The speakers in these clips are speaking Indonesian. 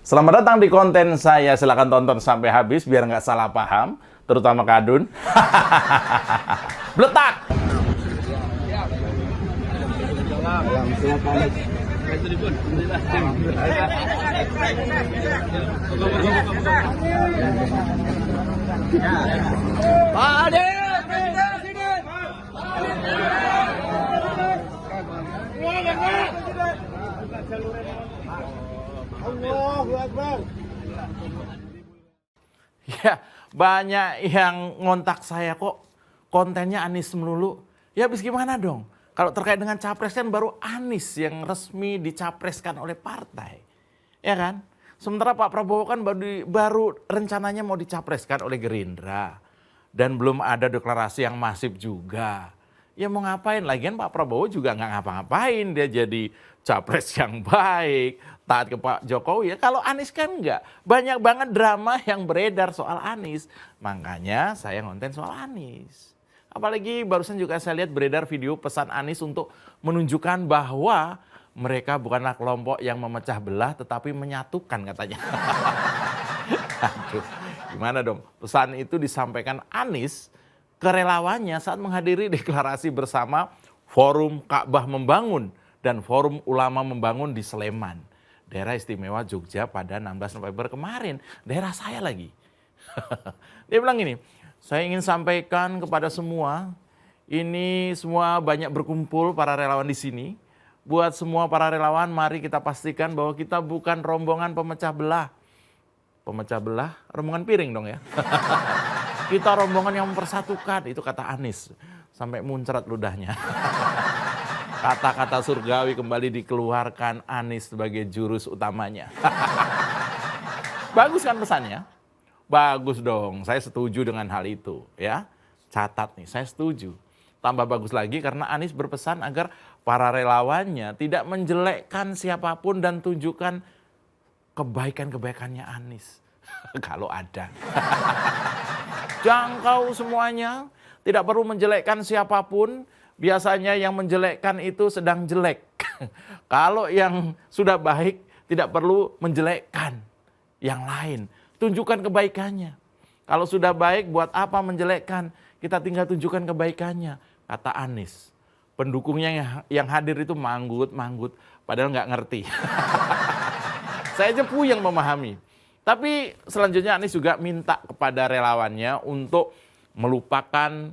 Selamat datang di konten saya. Silahkan tonton sampai habis biar nggak salah paham, terutama Kadun. Bletak! Ya, banyak yang ngontak saya kok kontennya Anies melulu. Ya habis gimana dong? Kalau terkait dengan capres kan baru Anies yang resmi dicapreskan oleh partai. Ya kan? Sementara Pak Prabowo kan baru rencananya mau dicapreskan oleh Gerindra. Dan belum ada deklarasi yang masif juga. Ya mau ngapain? Lagian Pak Prabowo juga nggak ngapa-ngapain. Dia jadi capres yang baik, taat ke Pak Jokowi. Ya kalau Anies kan enggak. Banyak banget drama yang beredar soal Anies. Makanya saya ngonten soal Anies. Apalagi barusan juga saya lihat beredar video pesan Anies untuk menunjukkan bahwa mereka bukanlah kelompok yang memecah belah tetapi menyatukan katanya. Aduh, gimana dong? Pesan itu disampaikan Anies ke relawannya saat menghadiri deklarasi bersama Forum Ka'bah Membangun dan Forum Ulama Membangun di Sleman, daerah istimewa Jogja pada 16 November kemarin, daerah saya lagi. Dia bilang gini, saya ingin sampaikan kepada semua, ini semua banyak berkumpul para relawan di sini. Buat semua para relawan, mari kita pastikan bahwa kita bukan rombongan pemecah belah. Pemecah belah, rombongan piring dong ya. Kita rombongan yang mempersatukan, itu kata Anies. Sampai muncrat ludahnya. Kata-kata surgawi kembali dikeluarkan Anies sebagai jurus utamanya. Bagus kan pesannya? Bagus dong, saya setuju dengan hal itu. Ya, catat nih, saya setuju. Tambah bagus lagi karena Anies berpesan agar para relawannya tidak menjelekkan siapapun dan tunjukkan kebaikan-kebaikannya Anies. Kalau ada. Jangkau semuanya, tidak perlu menjelekkan siapapun. Biasanya yang menjelekkan itu sedang jelek. Kalau yang sudah baik, tidak perlu menjelekkan yang lain. Tunjukkan kebaikannya. Kalau sudah baik, buat apa menjelekkan? Kita tinggal tunjukkan kebaikannya, kata Anies. Pendukungnya yang hadir itu manggut, padahal nggak ngerti. Saya aja puyeng memahami. Tapi selanjutnya Anies juga minta kepada relawannya untuk melupakan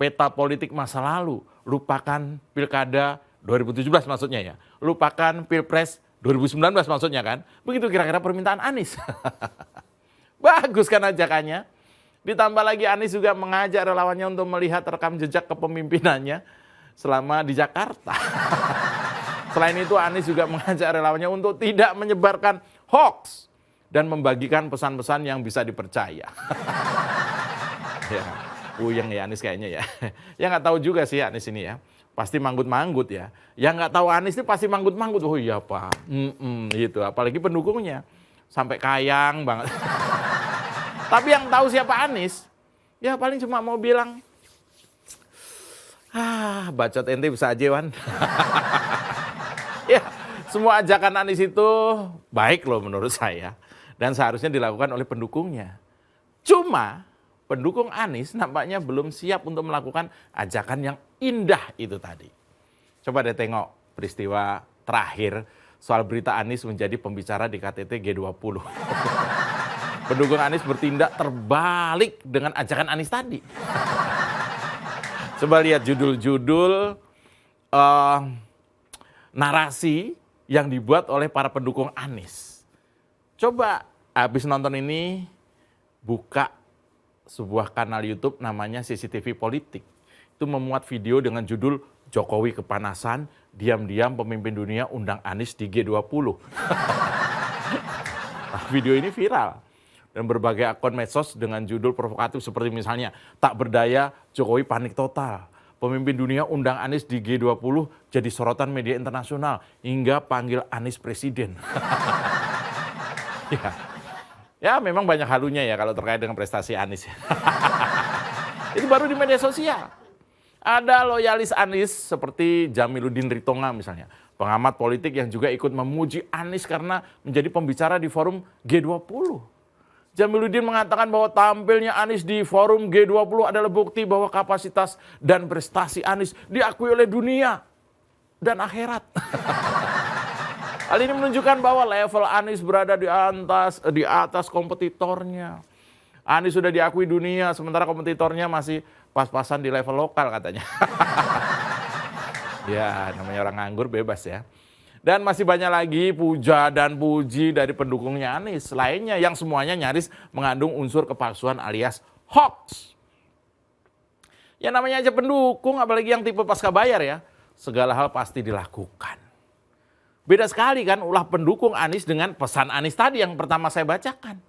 peta politik masa lalu. Lupakan pilkada 2017 maksudnya ya. Lupakan pilpres 2019 maksudnya kan. Begitu kira-kira permintaan Anies. Bagus kan ajakannya. Ditambah lagi Anies juga mengajak relawannya untuk melihat rekam jejak kepemimpinannya selama di Jakarta. Selain itu Anies juga mengajak relawannya untuk tidak menyebarkan hoax dan membagikan pesan-pesan yang bisa dipercaya. Ya, puyeng ya Anies kayaknya ya. Ya nggak tahu juga sih Anies ini ya. Pasti manggut-manggut ya. Yang nggak tahu Anies ini pasti manggut-manggut. Oh iya Pak, gitu. Apalagi pendukungnya. Sampai kayang banget. Tapi yang tahu siapa Anies, ya paling cuma mau bilang, bacot ente bisa aja Wan. Ya, semua ajakan Anies itu baik loh menurut saya. Dan seharusnya dilakukan oleh pendukungnya. Cuma pendukung Anies nampaknya belum siap untuk melakukan ajakan yang indah itu tadi. Coba deh tengok peristiwa terakhir soal berita Anies menjadi pembicara di KTT G20. Pendukung Anies bertindak terbalik dengan ajakan Anies tadi. Coba lihat judul-judul narasi yang dibuat oleh para pendukung Anies. Coba habis nonton ini buka sebuah kanal YouTube namanya CCTV Politik. Itu memuat video dengan judul Jokowi kepanasan, diam-diam pemimpin dunia undang Anies di G20. Video ini viral. Dan berbagai akun medsos dengan judul provokatif seperti misalnya, tak berdaya Jokowi panik total. Pemimpin dunia undang Anies di G20 jadi sorotan media internasional hingga panggil Anies presiden. Ya memang banyak halunya ya kalau terkait dengan prestasi Anies. Itu baru di media sosial. Ada loyalis Anies seperti Jamiluddin Ritonga misalnya. Pengamat politik yang juga ikut memuji Anies karena menjadi pembicara di forum G20. Jamiluddin mengatakan bahwa tampilnya Anies di forum G20 adalah bukti bahwa kapasitas dan prestasi Anies diakui oleh dunia dan akhirat. Hal ini menunjukkan bahwa level Anies berada di atas kompetitornya. Anies sudah diakui dunia, sementara kompetitornya masih pas-pasan di level lokal katanya. Ya, namanya orang nganggur bebas ya. Dan masih banyak lagi puja dan puji dari pendukungnya Anies lainnya yang semuanya nyaris mengandung unsur kepalsuan alias hoax. Ya namanya aja pendukung, apalagi yang tipe pasca bayar ya. Segala hal pasti dilakukan. Beda sekali kan ulah pendukung Anies dengan pesan Anies tadi yang pertama saya bacakan.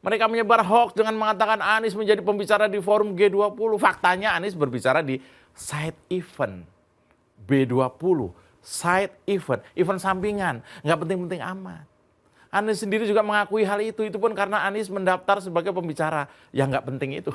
Mereka menyebar hoax dengan mengatakan Anies menjadi pembicara di forum G20. Faktanya Anies berbicara di side event B20, side event sampingan, nggak penting-penting amat. Anies sendiri juga mengakui hal itu pun karena Anies mendaftar sebagai pembicara yang nggak penting itu.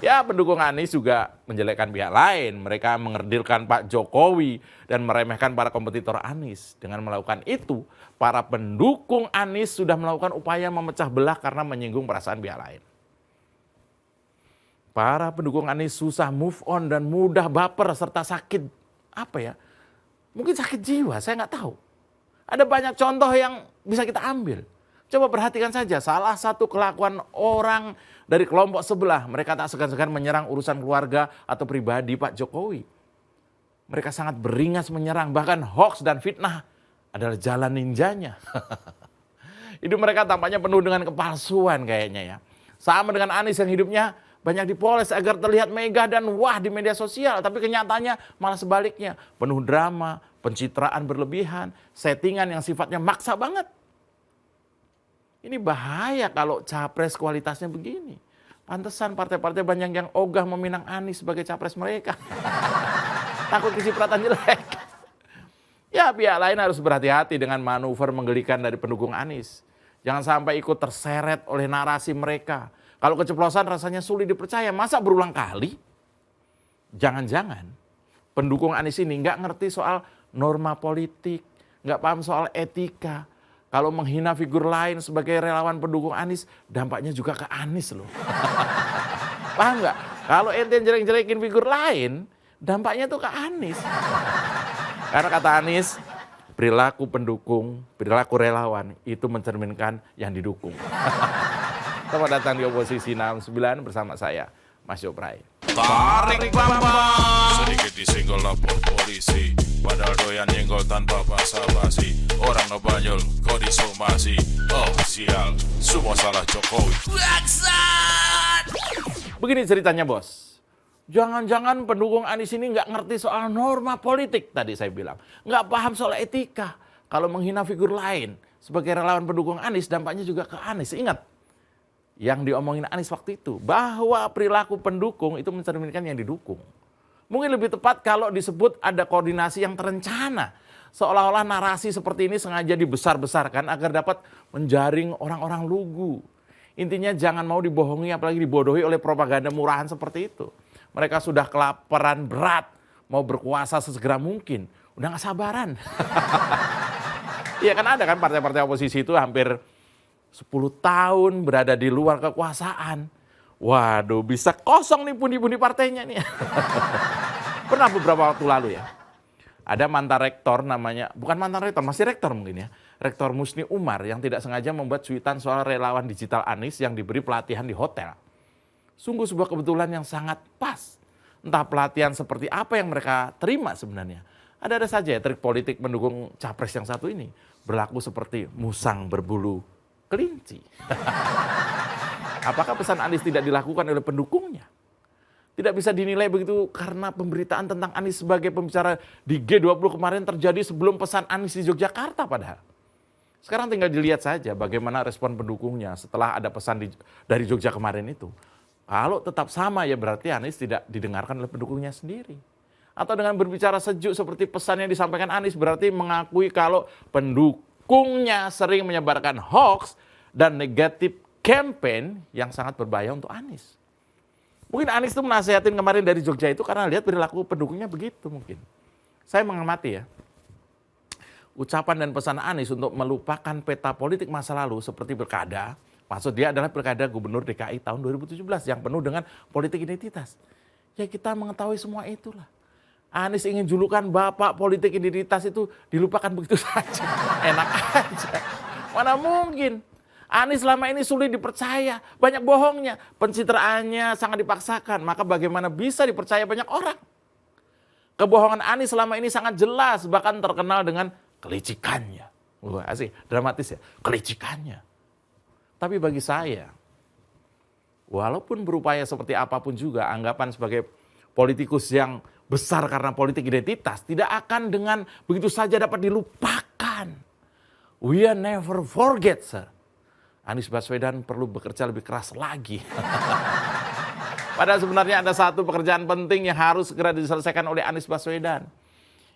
Ya pendukung Anies juga menjelekkan pihak lain, mereka mengerdilkan Pak Jokowi dan meremehkan para kompetitor Anies. Dengan melakukan itu, para pendukung Anies sudah melakukan upaya memecah belah karena menyinggung perasaan pihak lain. Para pendukung Anies susah move on dan mudah baper serta sakit, mungkin sakit jiwa, saya nggak tahu. Ada banyak contoh yang bisa kita ambil. Coba perhatikan saja salah satu kelakuan orang dari kelompok sebelah. Mereka tak segan-segan menyerang urusan keluarga atau pribadi Pak Jokowi. Mereka sangat beringas menyerang, bahkan hoax dan fitnah adalah jalan ninjanya. Hidup mereka tampaknya penuh dengan kepalsuan kayaknya ya. Sama dengan Anies yang hidupnya banyak dipoles agar terlihat megah dan wah di media sosial. Tapi kenyataannya malah sebaliknya. Penuh drama, pencitraan berlebihan, settingan yang sifatnya maksa banget. Ini bahaya kalau capres kualitasnya begini. Pantesan partai-partai banyak yang ogah meminang Anies sebagai capres mereka. Takut kecipratan jelek. Ya pihak lain harus berhati-hati dengan manuver menggelikan dari pendukung Anies. Jangan sampai ikut terseret oleh narasi mereka. Kalau keceplosan rasanya sulit dipercaya, masa berulang kali? Jangan-jangan pendukung Anies ini nggak ngerti soal norma politik, nggak paham soal etika. Kalau menghina figur lain sebagai relawan pendukung Anies, dampaknya juga ke Anies loh. Paham nggak? Kalau ente jelek-jelekin figur lain, dampaknya tuh ke Anies. Karena kata Anies, perilaku pendukung, perilaku relawan itu mencerminkan yang didukung. Selamat datang di Oposisi 69 bersama saya, Mas Yoprai. Tarik Bambang, sedikit disenggol lapor polisi, padahal doyan nyenggol tanpa basa-basi. Orang ngebanyol kok disomasi. Oh sial, semua salah Jokowi. Begini ceritanya bos. Jangan-jangan pendukung Anies ini nggak ngerti soal norma politik tadi saya bilang. Nggak paham soal etika. Kalau menghina figur lain sebagai relawan pendukung Anies, dampaknya juga ke Anies. Ingat yang diomongin Anies waktu itu, bahwa perilaku pendukung itu mencerminkan yang didukung. Mungkin lebih tepat kalau disebut ada koordinasi yang terencana. Seolah-olah narasi seperti ini sengaja dibesar-besarkan agar dapat menjaring orang-orang lugu. Intinya jangan mau dibohongi apalagi dibodohi oleh propaganda murahan seperti itu. Mereka sudah kelaparan berat, mau berkuasa sesegera mungkin. Udah gak sabaran. Iya kan ada kan partai-partai oposisi itu hampir 10 tahun berada di luar kekuasaan. Waduh, bisa kosong nih pundi-pundi partainya nih. Pernah beberapa waktu lalu ya. Ada mantan rektor namanya, bukan mantan rektor, masih rektor mungkin ya. Rektor Musni Umar yang tidak sengaja membuat cuitan soal relawan digital Anies yang diberi pelatihan di hotel. Sungguh sebuah kebetulan yang sangat pas. Entah pelatihan seperti apa yang mereka terima sebenarnya. Ada saja ya trik politik mendukung capres yang satu ini. Berlaku seperti musang berbulu kelinci. Apakah pesan Anies tidak dilakukan oleh pendukungnya? Tidak bisa dinilai begitu karena pemberitaan tentang Anies sebagai pembicara di G20 kemarin terjadi sebelum pesan Anies di Yogyakarta padahal. Sekarang tinggal dilihat saja bagaimana respon pendukungnya setelah ada pesan dari Jogja kemarin itu. Kalau tetap sama ya berarti Anies tidak didengarkan oleh pendukungnya sendiri. Atau dengan berbicara sejuk seperti pesan yang disampaikan Anies berarti mengakui kalau pendukungnya sering menyebarkan hoax dan negatif campaign yang sangat berbahaya untuk Anies. Mungkin Anies itu menasihatin kemarin dari Jogja itu karena lihat perilaku pendukungnya begitu mungkin. Saya mengamati ya, ucapan dan pesan Anies untuk melupakan peta politik masa lalu seperti pilkada, maksud dia adalah pilkada gubernur DKI tahun 2017 yang penuh dengan politik identitas. Ya kita mengetahui semua itulah. Anies ingin julukan bapak politik identitas itu dilupakan begitu saja. Enak aja. Mana mungkin. Anies selama ini sulit dipercaya, banyak bohongnya, pencitraannya sangat dipaksakan, maka bagaimana bisa dipercaya banyak orang? Kebohongan Anies selama ini sangat jelas, bahkan terkenal dengan kelicikannya. Wah, asik, dramatis ya, kelicikannya. Tapi bagi saya, walaupun berupaya seperti apapun juga, anggapan sebagai politikus yang besar karena politik identitas tidak akan dengan begitu saja dapat dilupakan. We are never forget, sir. Anies Baswedan perlu bekerja lebih keras lagi. Padahal sebenarnya ada satu pekerjaan penting yang harus segera diselesaikan oleh Anies Baswedan.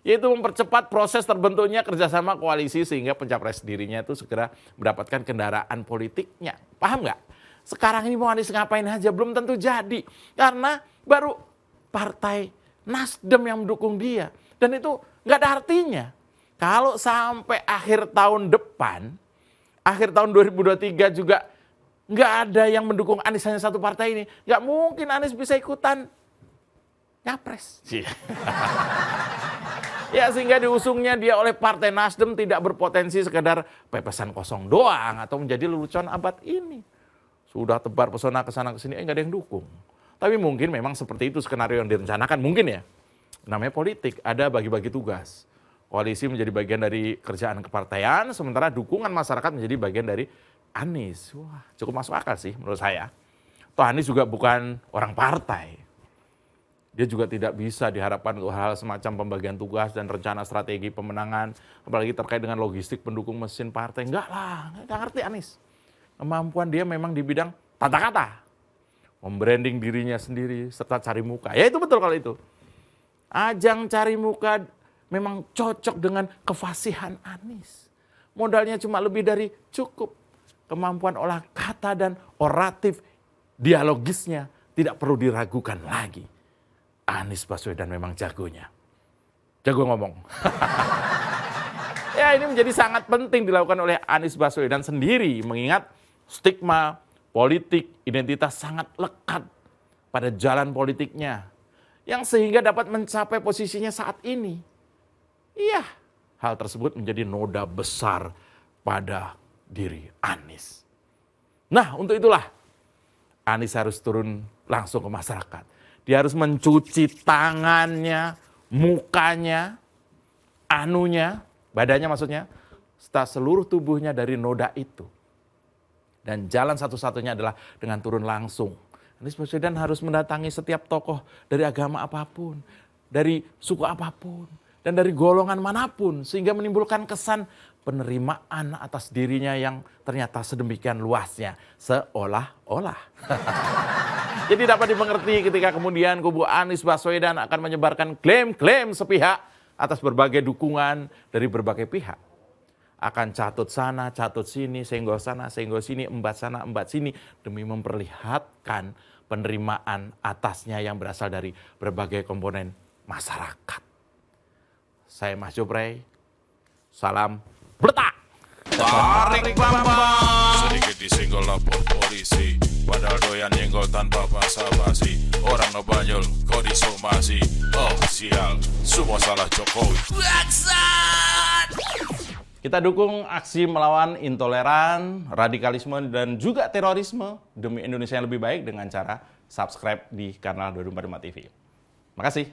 Yaitu mempercepat proses terbentuknya kerjasama koalisi sehingga pencapres dirinya itu segera mendapatkan kendaraan politiknya. Paham nggak? Sekarang ini mau Anies ngapain aja belum tentu jadi. Karena baru partai Nasdem yang mendukung dia. Dan itu nggak ada artinya. Kalau sampai akhir tahun depan, akhir tahun 2023 juga nggak ada yang mendukung Anies, hanya satu partai ini. Nggak mungkin Anies bisa ikutan nyapres. Ya sehingga diusungnya dia oleh Partai Nasdem tidak berpotensi sekedar pepesan kosong doang atau menjadi lelucon abad ini. Sudah tebar pesona kesana kesini, nggak ada yang dukung. Tapi mungkin memang seperti itu skenario yang direncanakan, mungkin ya. Namanya politik, ada bagi-bagi tugas. Koalisi menjadi bagian dari kerjaan kepartaian, sementara dukungan masyarakat menjadi bagian dari Anies. Wah, cukup masuk akal sih menurut saya. Toh Anies juga bukan orang partai. Dia juga tidak bisa diharapkan untuk hal semacam pembagian tugas dan rencana strategi pemenangan, apalagi terkait dengan logistik pendukung mesin partai. Enggak lah, enggak ngerti Anies. Kemampuan dia memang di bidang tata kata, membranding dirinya sendiri, serta cari muka. Ya itu betul kalau itu. Ajang cari muka memang cocok dengan kefasihan Anies. Modalnya cuma lebih dari cukup. Kemampuan olah kata dan oratif dialogisnya tidak perlu diragukan lagi. Anies Baswedan memang jagonya. Jago ngomong. Ya ini menjadi sangat penting dilakukan oleh Anies Baswedan sendiri. Mengingat stigma politik identitas sangat lekat pada jalan politiknya. Yang sehingga dapat mencapai posisinya saat ini. Iya, hal tersebut menjadi noda besar pada diri Anies. Nah, untuk itulah Anies harus turun langsung ke masyarakat. Dia harus mencuci tangannya, mukanya, badannya maksudnya, serta seluruh tubuhnya dari noda itu. Dan jalan satu-satunya adalah dengan turun langsung. Anies Baswedan harus mendatangi setiap tokoh dari agama apapun, dari suku apapun, dan dari golongan manapun, sehingga menimbulkan kesan penerimaan atas dirinya yang ternyata sedemikian luasnya, seolah-olah. Jadi dapat dimengerti ketika kemudian kubu Anies Baswedan akan menyebarkan klaim-klaim sepihak atas berbagai dukungan dari berbagai pihak. Akan catut sana, catut sini, senggol sana, senggol sini, embat sana, embat sini, demi memperlihatkan penerimaan atasnya yang berasal dari berbagai komponen masyarakat. Saya Mas Joprey, salam bletak. Tarik Bambang. Sedikit disenggol lapor polisi, padahal doyan nyenggol tanpa basa-basi. Orang ngebanyol kok disomasi. Oh sial, semua salah Jokowi. Kita dukung aksi melawan intoleran, radikalisme, dan juga terorisme demi Indonesia yang lebih baik dengan cara subscribe di kanal 245 TV. Makasih.